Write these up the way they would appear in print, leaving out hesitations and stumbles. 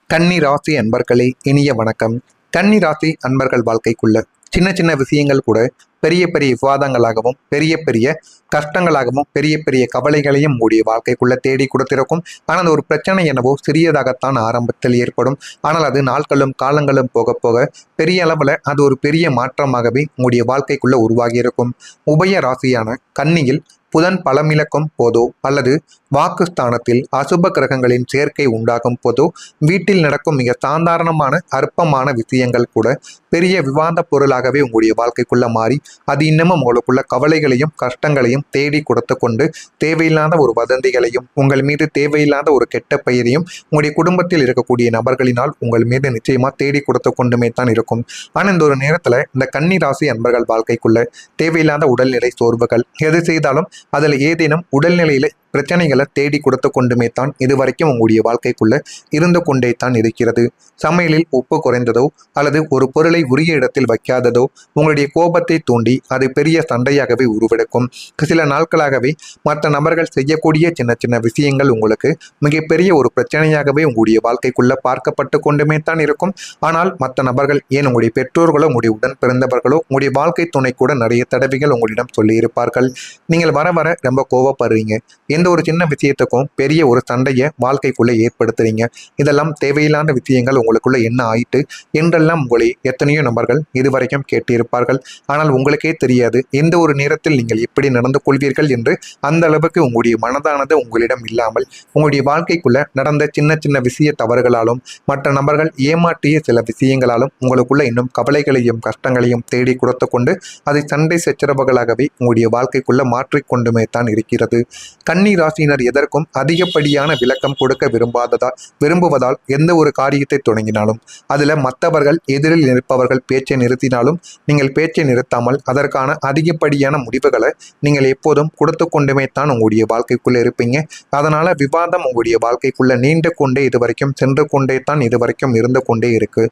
கன்னி ராசி அன்பர்களே இனிய வணக்கம். கன்னி ராசி அன்பர்கள் வாழ்க்கைக்குள்ள சின்ன சின்ன விஷயங்கள் கூட பெரிய பெரிய விவாதங்களாகவும் பெரிய பெரிய கஷ்டங்களாகவும் பெரிய பெரிய கவலைகளையும் உடைய வாழ்க்கைக்குள்ள தேடி கொடுத்திருக்கும். ஆனால் ஒரு பிரச்சனை என்னவோ சிறியதாகத்தான் ஆரம்பத்தில் ஏற்படும். ஆனால் அது நாட்களும் காலங்களும் போக போக பெரிய அளவில் அது ஒரு பெரிய மாற்றமாகவே உங்களுடைய வாழ்க்கைக்குள்ள உருவாகி இருக்கும். உபய ராசியான கன்னியில் புதன் பலமிழக்கும் போதோ அல்லது வாக்குஸ்தானத்தில் அசுப கிரகங்களின் சேர்க்கை உண்டாகும் போதோ வீட்டில் நடக்கும் மிக சாதாரணமான அற்பமான விஷயங்கள் கூட பெரிய விவாத பொருளாகவே உங்களுடைய வாழ்க்கைக்குள்ள மாறி அது இன்னமும் உங்களுக்குள்ள கவலைகளையும் கஷ்டங்களையும் தேடி கொடுத்து கொண்டு தேவையில்லாத ஒரு வதந்திகளையும் உங்கள் மீது தேவையில்லாத ஒரு கெட்ட பெயரையும் உங்களுடைய குடும்பத்தில் இருக்கக்கூடிய நபர்களினால் உங்கள் மீது நிச்சயமா தேடி கொடுத்து கொண்டுமே தான் இருக்கும். ஆனால் இந்த ஒரு நேரத்துல இந்த கன்னி ராசி அன்பர்கள் வாழ்க்கைக்குள்ள தேவையில்லாத உடல்நிலை சோர்வுகள் எது செய்தாலும் அதில் ஏதேனும் உடல்நிலையில பிரச்சனைகளை தேடி கொடுத்து கொண்டுமே தான் இதுவரைக்கும் உங்களுடைய வாழ்க்கைக்குள்ள இருந்து கொண்டே தான் இருக்கிறது. சமையலில் உப்பு குறைந்ததோ அல்லது ஒரு பொருளை உரிய இடத்தில் வைக்காததோ உங்களுடைய கோபத்தை தூண்டி அது பெரிய சண்டையாகவே உருவெடுக்கும். சில நாட்களாகவே மற்ற நபர்கள் செய்யக்கூடிய சின்ன சின்ன விஷயங்கள் உங்களுக்கு மிகப்பெரிய ஒரு பிரச்சனையாகவே உங்களுடைய வாழ்க்கைக்குள்ள பார்க்கப்பட்டு கொண்டுமே தான் இருக்கும். ஆனால் மற்ற நபர்கள் ஏன் உங்களுடைய பெற்றோர்களோ உங்களுடைய உடன் பிறந்தவர்களோ உங்களுடைய வாழ்க்கை துணை கூட நிறைய தடவைகள் உங்களிடம் சொல்லி இருப்பார்கள். நீங்கள் வர வர ரொம்ப கோவப்படுறீங்க, எந்த ஒரு சின்ன விஷயத்துக்கும் பெரிய ஒரு சண்டையை வாழ்க்கைக்குள்ள ஏற்படுத்துறீங்க, இதெல்லாம் தேவையில்லாத விஷயங்கள் உங்களுக்குள்ள என்ன ஆயிட்டு என்றெல்லாம் உங்களை எத்தனையோ நபர்கள் இதுவரைக்கும் கேட்டிருப்பார்கள். ஆனால் உங்களுக்கே தெரியாது எந்த ஒரு நேரத்தில் நீங்கள் எப்படி நடந்து கொள்வீர்கள் என்று. அந்த அளவுக்கு உங்களுடைய மனதானது உங்களிடம் இல்லாமல் உங்களுடைய வாழ்க்கைக்குள்ள நடந்த சின்ன சின்ன விஷய தவறுகளாலும் மற்ற நபர்கள் ஏமாற்றிய சில விஷயங்களாலும் உங்களுக்குள்ள இன்னும் கவலைகளையும் கஷ்டங்களையும் தேடி கொடுத்து கொண்டு அதை சண்டை சச்சரவுகளாகவே உங்களுடைய வாழ்க்கைக்குள்ள மாற்றிக்கொண்டுமே தான் இருக்கிறது. கன்னி ராசியினர் எதற்கும் அதிகப்படியான விளக்கம் கொடுக்க விரும்புவதால் எந்த ஒரு காரியத்தை தொடங்கினாலும் அதுல மற்றவர்கள் எதிரில் இருப்பவர்கள் பேச்சை நிறுத்தினாலும் நீங்கள் பேச்சை நிறுத்தாமல் அதற்கான அதிகப்படியான முடிவுகளை நீங்கள் எப்போதும் கொடுத்து கொண்டுமே தான் உங்களுடைய வாழ்க்கைக்குள்ள இருப்பீங்க. அதனால விவாதம் உங்களுடைய வாழ்க்கைக்குள்ள நீண்டு கொண்டே இதுவரைக்கும் சென்று கொண்டே தான் இதுவரைக்கும் இருந்து கொண்டே இருக்கு.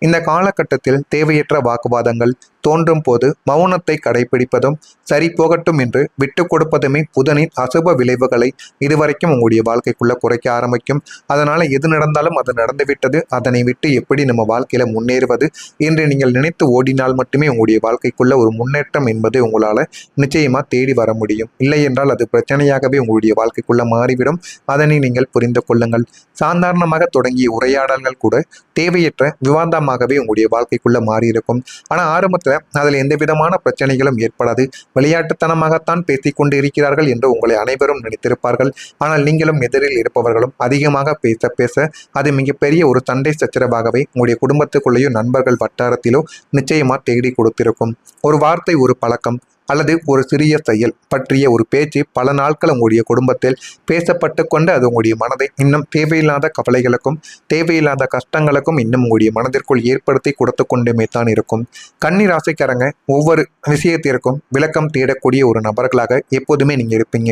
இந்த காலகட்டத்தில் தேவையற்ற வாக்குவாதங்கள் தோன்றும் போது மௌனத்தை கடைபிடிப்பதும் சரி போகட்டும் என்று விட்டு கொடுப்பதுமே புதனின் அசுப விளைவுகளை இதுவரைக்கும் உங்களுடைய வாழ்க்கைக்குள்ள குறைக்க ஆரம்பிக்கும். அதனால எது நடந்தாலும் அது நடந்துவிட்டது, அதனை விட்டு எப்படி நம்ம வாழ்க்கையில முன்னேறுவது என்று நீங்கள் நினைத்து ஓடினால் மட்டுமே உங்களுடைய வாழ்க்கைக்குள்ள ஒரு முன்னேற்றம் என்பது உங்களால நிச்சயமா தேடி வர முடியும். இல்லை என்றால் அது பிரச்சனையாகவே உங்களுடைய வாழ்க்கைக்குள்ள மாறிவிடும். அதனை நீங்கள் புரிந்து கொள்ளுங்கள். சாதாரணமாக தொடங்கிய உரையாடல்கள் கூட தேவையற்ற விவாதமாகவே உங்களுடைய வாழ்க்கைக்குள்ள மாறியிருக்கும். ஆனால் ஆரம்பத்தில் அதில் எந்த விதமான பிரச்சனைகளும் ஏற்படாது, விளையாட்டுத்தனமாகத்தான் பேசிக்கொண்டு இருக்கிறார்கள் என்று உங்களை அனைவரும் நினைத்திருப்பார்கள். ஆனால் நீங்களும் எதிரில் இருப்பவர்களும் அதிகமாக பேச பேச அது மிகப்பெரிய ஒரு சண்டை சச்சரவாகவே உங்களுடைய குடும்பத்துக்குள்ளேயோ நண்பர்கள் வட்டாரத்திலோ நிச்சயமா தேடி கொடுத்திருக்கும். ஒரு வார்த்தை, ஒரு பழக்கம் அல்லது ஒரு சிறிய செயல் பற்றிய ஒரு பேச்சு பல நாட்கள் உங்களுடைய குடும்பத்தில் பேசப்பட்டு கொண்டு அது உங்களுடைய மனதை இன்னும் தேவையில்லாத கவலைகளுக்கும் தேவையில்லாத கஷ்டங்களுக்கும் இன்னும் உங்களுடைய மனதிற்குள் ஏற்படுத்தி கொடுத்து கொண்டுமே தான் இருக்கும். கன்னி ராசிக்காரங்க ஒவ்வொரு விஷயத்திற்கும் விளக்கம் தேடக்கூடிய ஒரு நபர்களாக எப்போதுமே நீங்க இருப்பீங்க.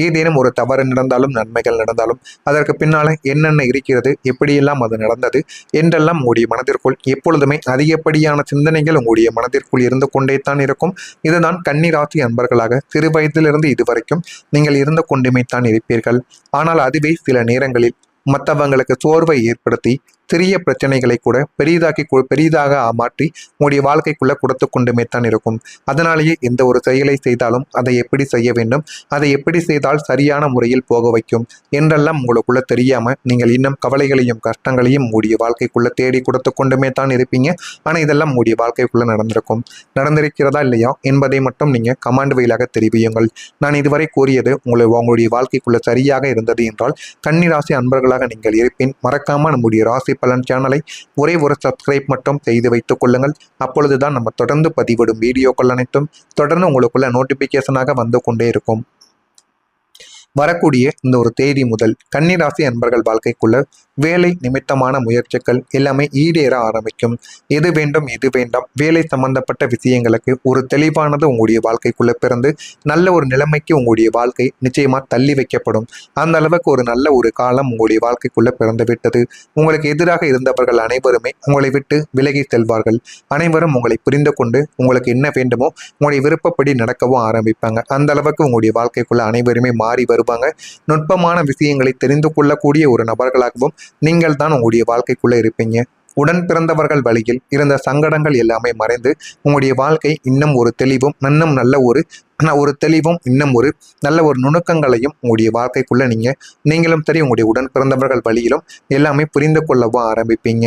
ஏதேனும் ஒரு தவறு நடந்தாலும் நன்மைகள் நடந்தாலும் அதற்கு பின்னால என்னென்ன இருக்கிறது, எப்படியெல்லாம் அது நடந்தது என்றெல்லாம் உங்களுடைய மனதிற்குள் எப்பொழுதுமே அதிகப்படியான சிந்தனைகள் உங்களுடைய மனதிற்குள் இருந்து கொண்டே தான் இருக்கும். இதுதான் கன்னி ராசி அன்பர்களாக சிறு வயதிலிருந்து இதுவரைக்கும் நீங்கள் இருந்து கொண்டுமே தான் இருப்பீர்கள். ஆனால் அதுவே சில நேரங்களில் மற்றவங்களுக்கு சோர்வை ஏற்படுத்தி சிறிய பிரச்சனைகளை கூட பெரிதாக மாற்றி உங்களுடைய வாழ்க்கைக்குள்ள கொடுத்து கொண்டுமே தான் இருக்கும். அதனாலேயே எந்த ஒரு செயலை செய்தாலும் அதை எப்படி செய்ய வேண்டும், அதை எப்படி செய்தால் சரியான முறையில் போக வைக்கும் என்றெல்லாம் உங்களுக்குள்ள தெரியாம நீங்கள் இன்னும் கவலைகளையும் கஷ்டங்களையும் உங்களுடைய வாழ்க்கைக்குள்ள தேடி கொடுத்து கொண்டுமே தான் இருப்பீங்க. ஆனால் இதெல்லாம் உங்களுடைய வாழ்க்கைக்குள்ள நடந்திருக்கிறதா இல்லையா என்பதை மட்டும் நீங்க கமாண்ட் வழியாக தெரிவியுங்கள். நான் இதுவரை கூறியது உங்களுடைய வாழ்க்கைக்குள்ள சரியாக இருந்தது என்றால் கன்னிராசி அன்பர்களாக நீங்கள் இருப்பேன். மறக்காம நம்முடைய ராசி பலன் சேனலை ஒரே ஒரு சப்ஸ்கிரைப் மட்டும் செய்து வைத்துக் கொள்ளுங்கள். அப்பொழுதுதான் நம்ம தொடர்ந்து பதிவிடும் வீடியோக்கள் அனைத்தும் தொடர்ந்து உங்களுக்குள்ள நோட்டிபிகேஷனாக வந்து கொண்டே இருக்கும். வரக்கூடிய இந்த ஒரு தேதி முதல் கன்னிராசி அன்பர்கள் வாழ்க்கைக்குள்ள வேலை நிமித்தமான முயற்சிகள் எல்லாமே ஈடேற ஆரம்பிக்கும். எது வேண்டும் எது வேண்டாம் வேலை சம்பந்தப்பட்ட விஷயங்களுக்கு ஒரு தெளிவானது உங்களுடைய வாழ்க்கைக்குள்ள பிறந்து நல்ல ஒரு நிலைமைக்கு உங்களுடைய வாழ்க்கை நிச்சயமா தள்ளி வைக்கப்படும். அந்த அளவுக்கு ஒரு நல்ல ஒரு காலம் உங்களுடைய வாழ்க்கைக்குள்ள பிறந்து விட்டது. உங்களுக்கு எதிராக இருந்தவர்கள் அனைவருமே உங்களை விட்டு விலகி செல்வார்கள். அனைவரும் உங்களை புரிந்து கொண்டு உங்களுக்கு என்ன வேண்டுமோ உங்களுடைய விருப்பப்படி நடக்கவும் ஆரம்பிப்பாங்க. அந்த அளவுக்கு உங்களுடைய வாழ்க்கைக்குள்ள அனைவருமே மாறி வருவாங்க. நுட்பமான விஷயங்களை தெரிந்து கொள்ளக்கூடிய ஒரு நபர்களாகவும் நீங்கள் தான் உங்களுடைய வாழ்க்கைக்குள்ள இருப்பீங்க. உடன் பிறந்தவர்கள் வழியில் இருந்த சங்கடங்கள் எல்லாமே மறைந்து உங்களுடைய வாழ்க்கை இன்னும் ஒரு தெளிவும் இன்னும் நல்ல ஒரு தெளிவும் இன்னும் ஒரு நல்ல ஒரு நுணுக்கங்களையும் உங்களுடைய வாழ்க்கைக்குள்ள நீங்களும் சரி உங்களுடைய உடன் பிறந்தவர்கள் வழியிலும் எல்லாமே புரிந்து கொள்ளவும் ஆரம்பிப்பீங்க.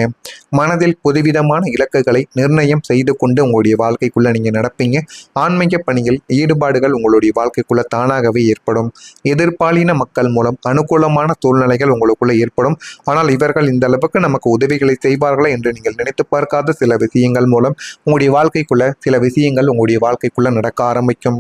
மனதில் புதுவிதமான இலக்குகளை நிர்ணயம் செய்து கொண்டு உங்களுடைய வாழ்க்கைக்குள்ள நீங்க நடப்பீங்க. ஆன்மீக பணியில் ஈடுபாடுகள் உங்களுடைய வாழ்க்கைக்குள்ள தானாகவே ஏற்படும். எதிர்பாலின மக்கள் மூலம் அனுகூலமான சூழ்நிலைகள் உங்களுக்குள்ள ஏற்படும். ஆனால் இவர்கள் இந்த அளவுக்கு நமக்கு உதவிகளை செய்வார்களா என்று நீங்கள் நினைத்து பார்க்காத சில விஷயங்கள் மூலம் உங்களுடைய வாழ்க்கைக்குள்ள சில விஷயங்கள் உங்களுடைய வாழ்க்கைக்குள்ள நடக்க ஆரம்பிக்கும்.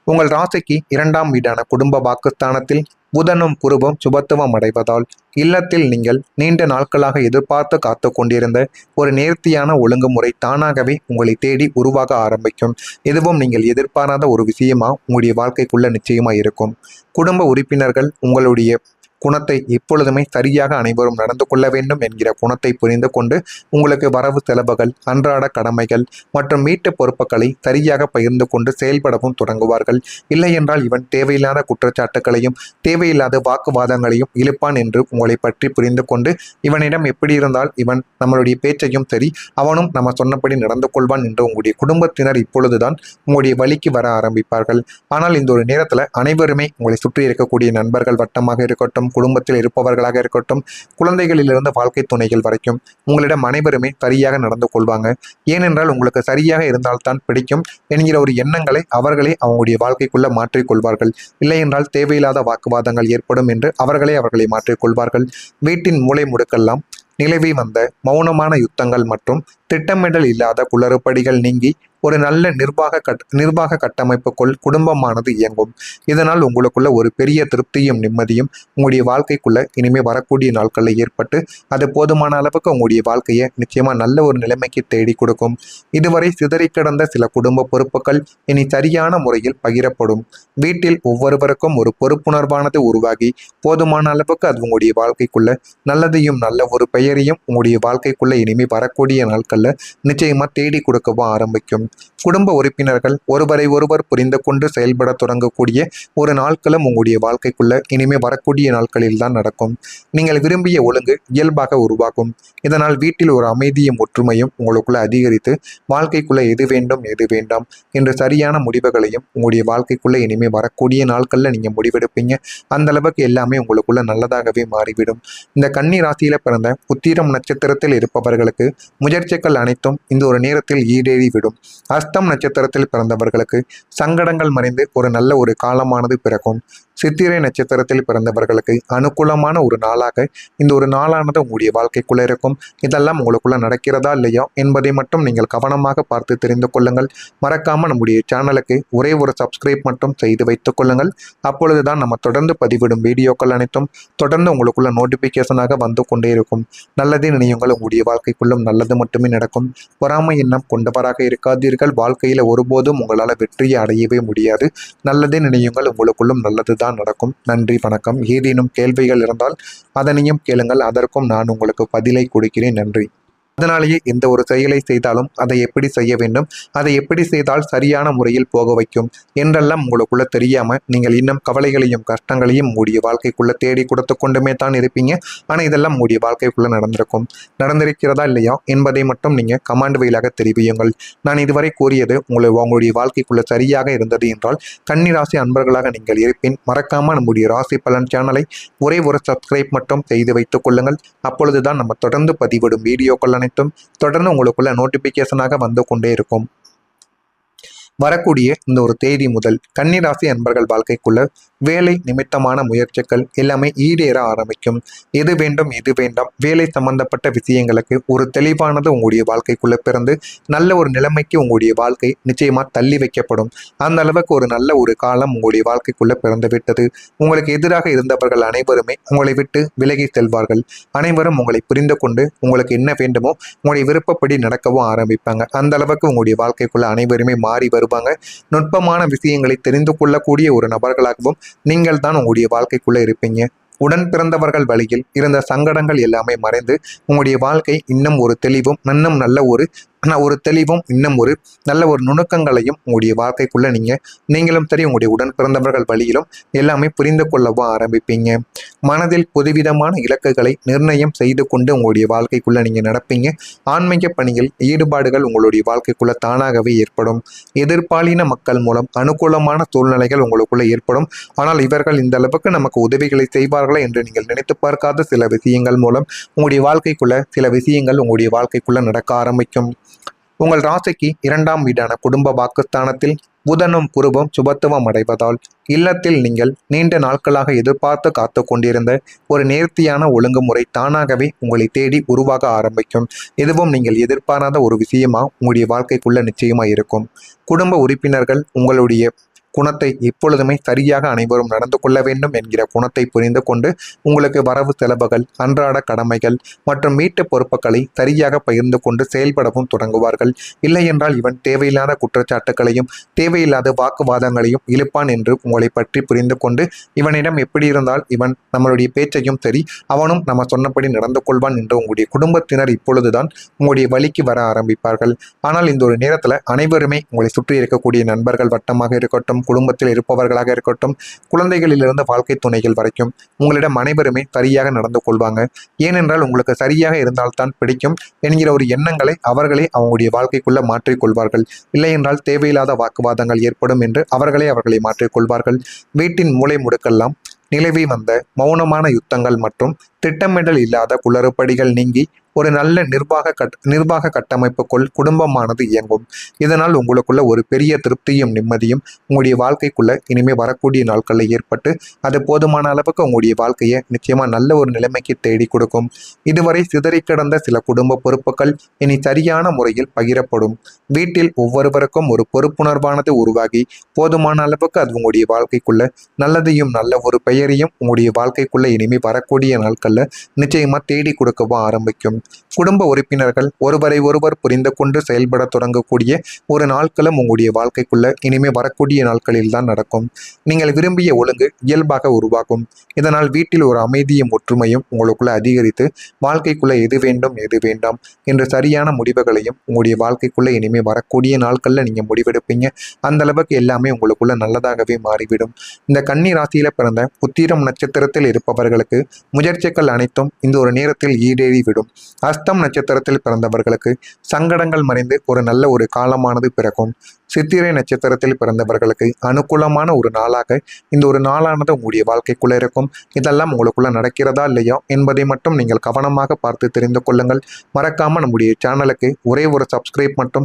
உங்கள் ராசிக்கு 2ஆம் வீடான குடும்ப வாக்குஸ்தானத்தில் புதனும் குருவும் சுபத்துவம் அடைவதால் இல்லத்தில் நீங்கள் நீண்ட நாட்களாக எதிர்பார்த்து காத்து கொண்டிருந்த ஒரு நேர்த்தியான ஒழுங்குமுறை தானாகவே உங்களை தேடி உருவாக ஆரம்பிக்கும். எதுவும் நீங்கள் எதிர்பாராத ஒரு விஷயமா உங்களுடைய வாழ்க்கைக்குள்ள நிச்சயமா இருக்கும். குடும்ப உறுப்பினர்கள் உங்களுடைய குணத்தை எப்பொழுதுமே சரியாக அனைவரும் நடந்து கொள்ள வேண்டும் என்கிற குணத்தை புரிந்து கொண்டு உங்களுக்கு வரவு செலவுகள், அன்றாட கடமைகள் மற்றும் வீட்டு பொறுப்புகளை சரியாக பகிர்ந்து கொண்டு செயல்படவும் தொடங்குவார்கள். இல்லை என்றால் இவன் தேவையில்லாத குற்றச்சாட்டுகளையும் தேவையில்லாத வாக்குவாதங்களையும் இழுப்பான் என்று உங்களை பற்றி புரிந்து கொண்டு இவனிடம் எப்படி இருந்தால் இவன் நம்மளுடைய பேச்சையும் சரி அவனும் நம்ம சொன்னபடி நடந்து கொள்வான் என்று உங்களுடைய குடும்பத்தினர் இப்பொழுதுதான் உங்களுடைய வழிக்கு வர ஆரம்பிப்பார்கள். ஆனால் இந்த ஒரு நேரத்தில் அனைவருமே உங்களை சுற்றி இருக்கக்கூடிய நண்பர்கள் வட்டமாக இருக்கட்டும், குடும்பத்தில் இருப்பவர்களாக இருக்கட்டும், குழந்தைகளிலிருந்து வாழ்க்கை துணைகள் வரைக்கும் உங்களிடம் அனைவருமே சரியாக நடந்து கொள்வாங்க. ஏனென்றால் உங்களுக்கு சரியாக இருந்தால்தான் பிடிக்கும் என்கிற ஒரு எண்ணங்களை அவர்களே அவங்களுடைய வாழ்க்கைக்குள்ள மாற்றிக்கொள்வார்கள். இல்லை என்றால் தேவையில்லாத வாக்குவாதங்கள் ஏற்படும் என்று அவர்களை மாற்றிக்கொள்வார்கள். வீட்டின் மூலை முடுக்கெல்லாம் நிலவி வந்த மௌனமான யுத்தங்கள் மற்றும் திட்டமிடல் இல்லாத குளறுபடிகள் நீங்கி ஒரு நல்ல நிர்வாக கட்டமைப்புக்குள் குடும்பமானது இயங்கும். இதனால் உங்களுக்குள்ள ஒரு பெரிய திருப்தியும் நிம்மதியும் உங்களுடைய வாழ்க்கைக்குள்ள இனிமே வரக்கூடிய நாட்களில் ஏற்பட்டு அது போதுமான அளவுக்கு உங்களுடைய வாழ்க்கையை நிச்சயமா நல்ல ஒரு நிலைமைக்கு தேடி கொடுக்கும். இதுவரை சிதறி கிடந்த சில குடும்ப பொறுப்புகள் இனி சரியான முறையில் பகிரப்படும். வீட்டில் ஒவ்வொருவருக்கும் ஒரு பொறுப்புணர்வானது உருவாகி போதுமான அளவுக்கு அது உங்களுடைய வாழ்க்கைக்குள்ள நல்லதையும் நல்ல ஒரு பெயரையும் உங்களுடைய வாழ்க்கைக்குள்ள இனிமே வரக்கூடிய நாட்கள்ல நிச்சயமா தேடி கொடுக்கவும் ஆரம்பிக்கும். குடும்ப உறுப்பினர்கள் ஒருவரை ஒருவர் புரிந்து கொண்டு செயல்பட தொடங்கக்கூடிய ஒரு நாட்களும் உங்களுடைய வாழ்க்கைக்குள்ள இனிமே வரக்கூடிய நாட்களில் தான் நடக்கும். நீங்கள் விரும்பிய ஒழுங்கு இயல்பாக உருவாகும். இதனால் வீட்டில் ஒரு அமைதியும் ஒற்றுமையும் உங்களுக்குள்ள அதிகரித்து வாழ்க்கைக்குள்ள எது வேண்டும் எது வேண்டாம் என்று சரியான முடிவுகளையும் உங்களுடைய வாழ்க்கைக்குள்ள இனிமே வரக்கூடிய நாட்கள்ல நீங்க முடிவெடுப்பீங்க. அந்த அளவுக்கு எல்லாமே உங்களுக்குள்ள நல்லதாகவே மாறிவிடும். இந்த கன்னி ராசியில பிறந்த உத்திரம் நட்சத்திரத்தில் இருப்பவர்களுக்கு முயற்சிகள் அனைத்தும் இந்த ஒரு நேரத்தில் ஈடேறிவிடும். அஸ்தம் நட்சத்திரத்தில் பிறந்தவர்களுக்கு சங்கடங்கள் மறைந்து ஒரு நல்ல ஒரு காலமானது பிறக்கும். சித்திரை நட்சத்திரத்தில் பிறந்தவர்களுக்கு அனுகூலமான ஒரு நாளாக இந்த ஒரு நாளானது உங்களுடைய வாழ்க்கைக்குள்ள இருக்கும். இதெல்லாம் உங்களுக்குள்ள நடக்கிறதா இல்லையா என்பதை மட்டும் நீங்கள் கவனமாக பார்த்து தெரிந்து கொள்ளுங்கள். மறக்காம நம்முடைய சேனலுக்கு ஒரே ஒரு சப்ஸ்கிரைப் மட்டும் செய்து வைத்துக் கொள்ளுங்கள். அப்பொழுதுதான் நம்ம தொடர்ந்து பதிவிடும் வீடியோக்கள் அனைத்தும் தொடர்ந்து உங்களுக்குள்ள நோட்டிபிகேஷனாக வந்து கொண்டே இருக்கும். நல்லதே நினையுங்கள், உங்களுடைய வாழ்க்கைக்குள்ளும் நல்லது மட்டுமே நடக்கும். பொறாமை எண்ணம் கொண்டவராக இருக்காதீர்கள். வாழ்க்கையில ஒருபோதும் உங்களால் வெற்றியை அடையவே முடியாது. நல்லதே நினையுங்கள், உங்களுக்குள்ளும் நல்லதுதான் நடக்கும். நன்றி, வணக்கம். ஏதேனும் கேள்விகள் இருந்தால் அதனையும் கேளுங்கள், அதற்கும் நான் உங்களுக்கு பதிலை கொடுக்கிறேன். நன்றி. அதனாலேயே எந்த ஒரு செயலை செய்தாலும் அதை எப்படி செய்ய வேண்டும், அதை எப்படி செய்தால் சரியான முறையில் போக வைக்கும் என்றெல்லாம் உங்களுக்குள்ள தெரியாம நீங்கள் இன்னும் கவலைகளையும் கஷ்டங்களையும் உங்களுடைய வாழ்க்கைக்குள்ள தேடி கொடுத்து கொண்டுமே தான் இருப்பீங்க. ஆனால் இதெல்லாம் உங்களுடைய வாழ்க்கைக்குள்ள நடந்திருக்கிறதா இல்லையா என்பதை மட்டும் நீங்க கமாண்ட் வழியாக தெரிவியுங்கள். நான் இதுவரை கூறியது உங்களுடைய வாழ்க்கைக்குள்ள சரியாக இருந்தது என்றால் கன்னிராசி அன்பர்களாக நீங்கள் இருப்பின் மறக்காம நம்முடைய ராசி பலன் சேனலை ஒரே ஒரு சப்ஸ்கிரைப் மட்டும் செய்து வைத்துக் கொள்ளுங்கள். அப்பொழுதுதான் நம்ம தொடர்ந்து பதிவிடும் வீடியோக்கள் அனைத்தும் தொடர்ந்து உங்களுக்குள்ள நோட்டிபிகேஷனாக வந்து கொண்டே இருக்கும். வரக்கூடிய இந்த ஒரு தேதி முதல் கன்னிராசி அன்பர்கள் வாழ்க்கைக்குள்ள வேலை நிமித்தமான முயற்சிகள் எல்லாமே ஈடேற ஆரம்பிக்கும். எது வேண்டும் எது வேண்டாம் வேலை சம்பந்தப்பட்ட விஷயங்களுக்கு ஒரு தெளிவானது உங்களுடைய வாழ்க்கைக்குள்ள பிறந்து நல்ல ஒரு நிலைமைக்கு உங்களுடைய வாழ்க்கை நிச்சயமா தள்ளி வைக்கப்படும். அந்த அளவுக்கு ஒரு நல்ல ஒரு காலம் உங்களுடைய வாழ்க்கைக்குள்ள பிறந்து விட்டது. உங்களுக்கு எதிராக இருந்தவர்கள் அனைவருமே உங்களை விட்டு விலகி செல்வார்கள். அனைவரும் உங்களை புரிந்து கொண்டு உங்களுக்கு என்ன வேண்டுமோ உங்களுடைய விருப்பப்படி நடக்கவும் ஆரம்பிப்பாங்க. அந்த அளவுக்கு உங்களுடைய வாழ்க்கைக்குள்ள அனைவருமே மாறி வருவாங்க. நுட்பமான விஷயங்களை தெரிந்து கொள்ளக்கூடிய ஒரு நபர்களாகவும் நீங்கள் தான் உங்களுடைய வாழ்க்கைக்குள்ள இருப்பீங்க. உடன் பிறந்தவர்கள் வழியில் இருந்த சங்கடங்கள் எல்லாமே மறைந்து உங்களுடைய வாழ்க்கை இன்னும் ஒரு தெளிவும் இன்னும் நல்ல ஒரு ஆனால் ஒரு தெளிவும் இன்னும் ஒரு நல்ல ஒரு நுணுக்கங்களையும் உங்களுடைய வாழ்க்கைக்குள்ளே நீங்களும் சரி உங்களுடைய உடன் பிறந்தவர்கள் வழியிலும் எல்லாமே புரிந்து கொள்ளவும் ஆரம்பிப்பீங்க. மனதில் புதுவிதமான இலக்குகளை நிர்ணயம் செய்து கொண்டு உங்களுடைய வாழ்க்கைக்குள்ளே நீங்கள் நடப்பீங்க. ஆன்மீக பணியில் ஈடுபாடுகள் உங்களுடைய வாழ்க்கைக்குள்ளே தானாகவே ஏற்படும். எதிர்பாலின மக்கள் மூலம் அனுகூலமான சூழ்நிலைகள் உங்களுக்குள்ளே ஏற்படும். ஆனால் இவர்கள் இந்த அளவுக்கு நமக்கு உதவிகளை செய்வார்களா என்று நீங்கள் நினைத்து பார்க்காத சில விஷயங்கள் மூலம் உங்களுடைய வாழ்க்கைக்குள்ள சில விஷயங்கள் உங்களுடைய வாழ்க்கைக்குள்ள நடக்க ஆரம்பிக்கும். உங்கள் ராசிக்கு 2ஆம் வீடான குடும்ப வாக்குஸ்தானத்தில் புதனும் குருவும் சுபத்துவம் அடைவதால் இல்லத்தில் நீங்கள் நீண்ட நாட்களாக எதிர்பார்த்து காத்து கொண்டிருந்த ஒரு நேர்த்தியான ஒழுங்குமுறை தானாகவே உங்களை தேடி உருவாக ஆரம்பிக்கும். எதுவும் நீங்கள் எதிர்பாராத ஒரு விஷயமா உங்களுடைய வாழ்க்கைக்குள்ள நிச்சயமா இருக்கும். குடும்ப உறுப்பினர்கள் உங்களுடைய குணத்தை எப்பொழுதுமே சரியாக அனைவரும் நடந்து கொள்ள வேண்டும் என்கிற குணத்தை புரிந்து கொண்டு உங்களுக்கு வரவு செலவுகள், அன்றாட கடமைகள் மற்றும் வீட்டு பொறுப்புகளை சரியாக பகிர்ந்து கொண்டு செயல்படவும் தொடங்குவார்கள். இல்லை என்றால் இவன் தேவையில்லாத குற்றச்சாட்டுகளையும் தேவையில்லாத வாக்குவாதங்களையும் இழுப்பான் என்று உங்களை பற்றி புரிந்து கொண்டு இவனிடம் எப்படி இருந்தால் இவன் நம்மளுடைய பேச்சையும் சரி அவனும் நம்ம சொன்னபடி நடந்து கொள்வான் என்று உங்களுடைய குடும்பத்தினர் இப்பொழுதுதான் உங்களுடைய வழிக்கு வர ஆரம்பிப்பார்கள். ஆனால் இந்த ஒரு நேரத்தில் அனைவருமே உங்களை சுற்றி இருக்கக்கூடிய நண்பர்கள் வட்டமாக இருக்கட்டும், குடும்பத்தில் இருப்பவர்களாக இருக்கட்டும், குழந்தைகளிலிருந்து வாழ்க்கை துணைகள் வரைக்கும் உங்களிடம் அனைவருமே சரியாக நடந்து கொள்வாங்க. ஏனென்றால் உங்களுக்கு சரியாக இருந்தால்தான் பிடிக்கும் என்கிற ஒரு எண்ணங்களை அவர்களே அவங்களுடைய வாழ்க்கைக்குள்ள மாற்றிக்கொள்வார்கள். இல்லை என்றால் தேவையில்லாத வாக்குவாதங்கள் ஏற்படும் என்று அவர்களை மாற்றிக்கொள்வார்கள். வீட்டின் மூலை முடுக்கெல்லாம் நிலவி வந்த மௌனமான யுத்தங்கள் மற்றும் திட்டமிடல் இல்லாத குளறுபடிகள் நீங்கி ஒரு நல்ல நிர்வாக கட்டமைப்புக்குள் குடும்பமானது இயங்கும். இதனால் உங்களுக்குள்ள ஒரு பெரிய திருப்தியும் நிம்மதியும் உங்களுடைய வாழ்க்கைக்குள்ள இனிமே வரக்கூடிய நாட்களில் ஏற்பட்டு அது போதுமான அளவுக்கு உங்களுடைய வாழ்க்கையை நிச்சயமா நல்ல ஒரு நிலைமைக்கு தேடி கொடுக்கும். இதுவரை சிதறி கிடந்த சில குடும்ப பொறுப்புகள் இனி சரியான முறையில் பகிரப்படும். வீட்டில் ஒவ்வொருவருக்கும் ஒரு பொறுப்புணர்வானது உருவாகி போதுமான அளவுக்கு அது உங்களுடைய வாழ்க்கைக்குள்ள நல்லதையும் நல்ல ஒரு பெயரையும் உங்களுடைய வாழ்க்கைக்குள்ள இனிமே வரக்கூடிய நாட்கள்ல நிச்சயமா தேடி கொடுக்கவும் ஆரம்பிக்கும். குடும்ப உறுப்பினர்கள் ஒருவரை ஒருவர் புரிந்து கொண்டு செயல்பட தொடங்கக்கூடிய ஒரு நாட்களும் உங்களுடைய வாழ்க்கைக்குள்ள இனிமே வரக்கூடிய நாட்களில் தான் நடக்கும். நீங்கள் விரும்பிய ஒழுங்கு இயல்பாக உருவாகும். இதனால் வீட்டில் ஒரு அமைதியும் ஒற்றுமையும் உங்களுக்குள்ள அதிகரித்து வாழ்க்கைக்குள்ள எது வேண்டும் எது வேண்டாம் என்ற சரியான முடிவுகளையும் உங்களுடைய வாழ்க்கைக்குள்ள இனிமே வரக்கூடிய நாட்கள்ல நீங்க முடிவெடுப்பீங்க. அந்த அளவுக்கு எல்லாமே உங்களுக்குள்ள நல்லதாகவே மாறிவிடும். இந்த கன்னி ராசியில பிறந்த உத்திரம் நட்சத்திரத்தில் இருப்பவர்களுக்கு முயற்சிகள் அனைத்தும் இந்த ஒரு நேரத்தில் ஈடேறிவிடும். அஸ்தம் நட்சத்திரத்தில் பிறந்தவர்களுக்கு சங்கடங்கள் மறைந்து ஒரு நல்ல ஒரு காலமானது பிறக்கும். சித்திரை நட்சத்திரத்தில் பிறந்தவர்களுக்கு அனுகூலமான ஒரு நாளாக இந்த ஒரு நாளானது உங்களுடைய வாழ்க்கைக்குள்ள இருக்கும். இதெல்லாம் உங்களுக்குள்ள நடக்கிறதா இல்லையா என்பதை மட்டும் நீங்கள் கவனமாக பார்த்து தெரிந்து கொள்ளுங்கள். மறக்காம நம்முடைய சேனலுக்கு ஒரே ஒரு சப்ஸ்கிரைப் மட்டும்